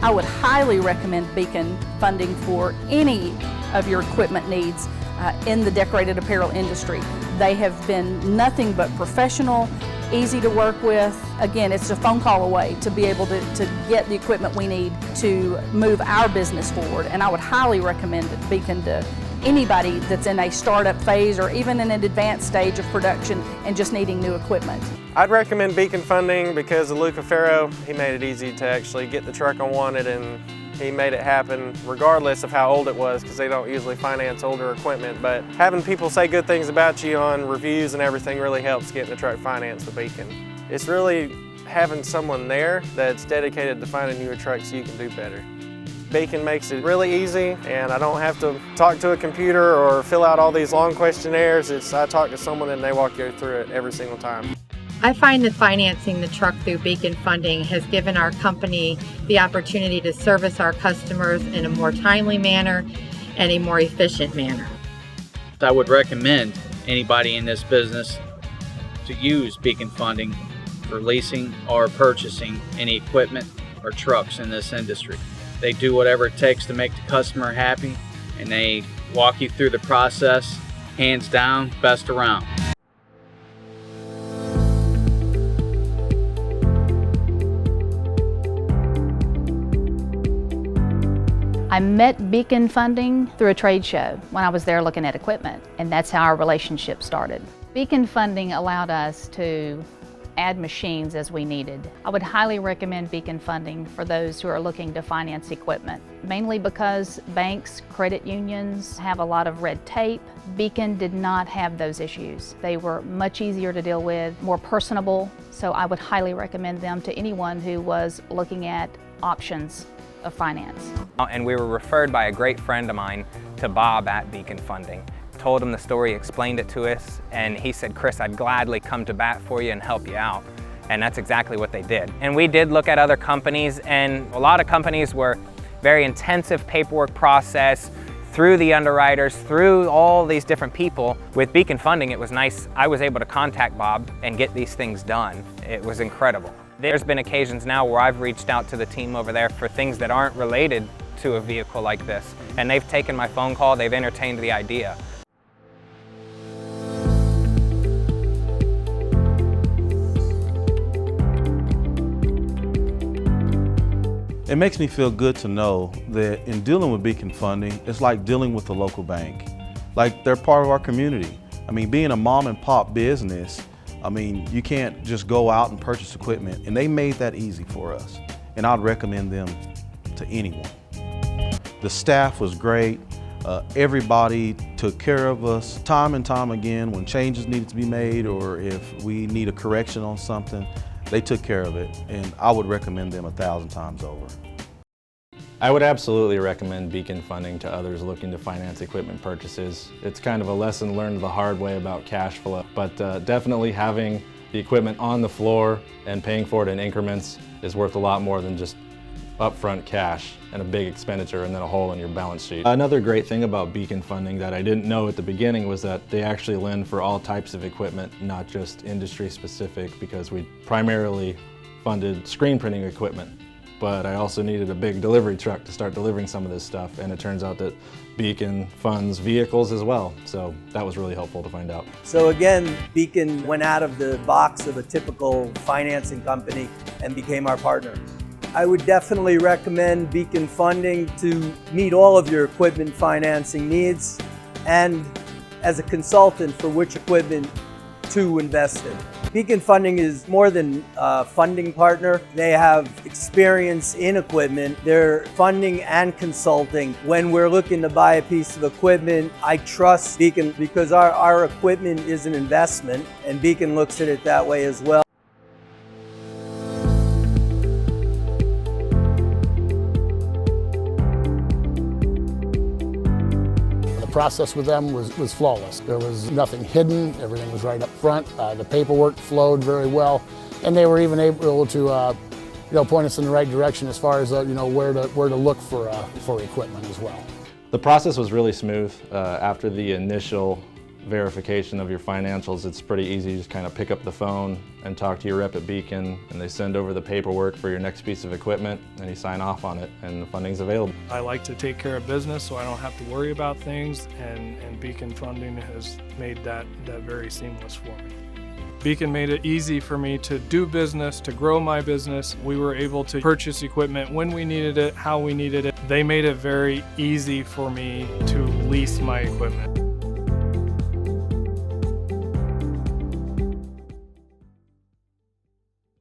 I would highly recommend Beacon Funding for any of your equipment needs in the decorated apparel industry. They have been nothing but professional, easy to work with. Again, it's a phone call away to be able to get the equipment we need to move our business forward. And I would highly recommend Beacon to anybody that's in a startup phase or even in an advanced stage of production and just needing new equipment. I'd recommend Beacon Funding because of Luca Ferro. He made it easy to actually get the truck I wanted, and he made it happen regardless of how old it was, because they don't usually finance older equipment. But having people say good things about you on reviews and everything really helps getting the truck financed with Beacon. It's really having someone there that's dedicated to finding you a truck so you can do better. Beacon makes it really easy, and I don't have to talk to a computer or fill out all these long questionnaires. I talk to someone and they walk you through it every single time. I find that financing the truck through Beacon Funding has given our company the opportunity to service our customers in a more timely manner and a more efficient manner. I would recommend anybody in this business to use Beacon Funding for leasing or purchasing any equipment or trucks in this industry. They do whatever it takes to make the customer happy, and they walk you through the process, hands down, best around. I met Beacon Funding through a trade show when I was there looking at equipment, and that's how our relationship started. Beacon Funding allowed us to add machines as we needed. I would highly recommend Beacon Funding for those who are looking to finance equipment, mainly because banks, credit unions have a lot of red tape. Beacon did not have those issues. They were much easier to deal with, more personable, so I would highly recommend them to anyone who was looking at options of finance. And we were referred by a great friend of mine to Bob at Beacon Funding. Told him the story, explained it to us, and he said, "Chris, I'd gladly come to bat for you and help you out." And that's exactly what they did. And we did look at other companies, and a lot of companies were very intensive paperwork process through the underwriters, through all these different people. With Beacon Funding, it was nice. I was able to contact Bob and get these things done. It was incredible. There's been occasions now where I've reached out to the team over there for things that aren't related to a vehicle like this, and they've taken my phone call, they've entertained the idea. It makes me feel good to know that in dealing with Beacon Funding, it's like dealing with a local bank. Like, they're part of our community. I mean, being a mom and pop business, I mean, you can't just go out and purchase equipment, and they made that easy for us. And I'd recommend them to anyone. The staff was great. Everybody took care of us time and time again when changes needed to be made, or if we need a correction on something. They took care of it, and I would recommend them 1,000 times over. I would absolutely recommend Beacon Funding to others looking to finance equipment purchases. It's kind of a lesson learned the hard way about cash flow, but definitely having the equipment on the floor and paying for it in increments is worth a lot more than just upfront cash and a big expenditure and then a hole in your balance sheet. Another great thing about Beacon Funding that I didn't know at the beginning was that they actually lend for all types of equipment, not just industry specific, because we primarily funded screen printing equipment. But I also needed a big delivery truck to start delivering some of this stuff, and it turns out that Beacon funds vehicles as well, so that was really helpful to find out. So again, Beacon went out of the box of a typical financing company and became our partner. I would definitely recommend Beacon Funding to meet all of your equipment financing needs, and as a consultant for which equipment to invest in. Beacon Funding is more than a funding partner. They have experience in equipment. They're funding and consulting. When we're looking to buy a piece of equipment, I trust Beacon because our equipment is an investment, and Beacon looks at it that way as well. The process with them was flawless. There was nothing hidden, everything was right up front. The paperwork flowed very well, and they were even able to point us in the right direction as far as where to look for equipment as well. The process was really smooth. After the initial verification of your financials, it's pretty easy. You just kind of pick up the phone and talk to your rep at Beacon, and they send over the paperwork for your next piece of equipment, and you sign off on it, and the funding's available. I like to take care of business, so I don't have to worry about things, and Beacon Funding has made that very seamless for me. Beacon made it easy for me to do business, to grow my business. We were able to purchase equipment when we needed it, how we needed it. They made it very easy for me to lease my equipment.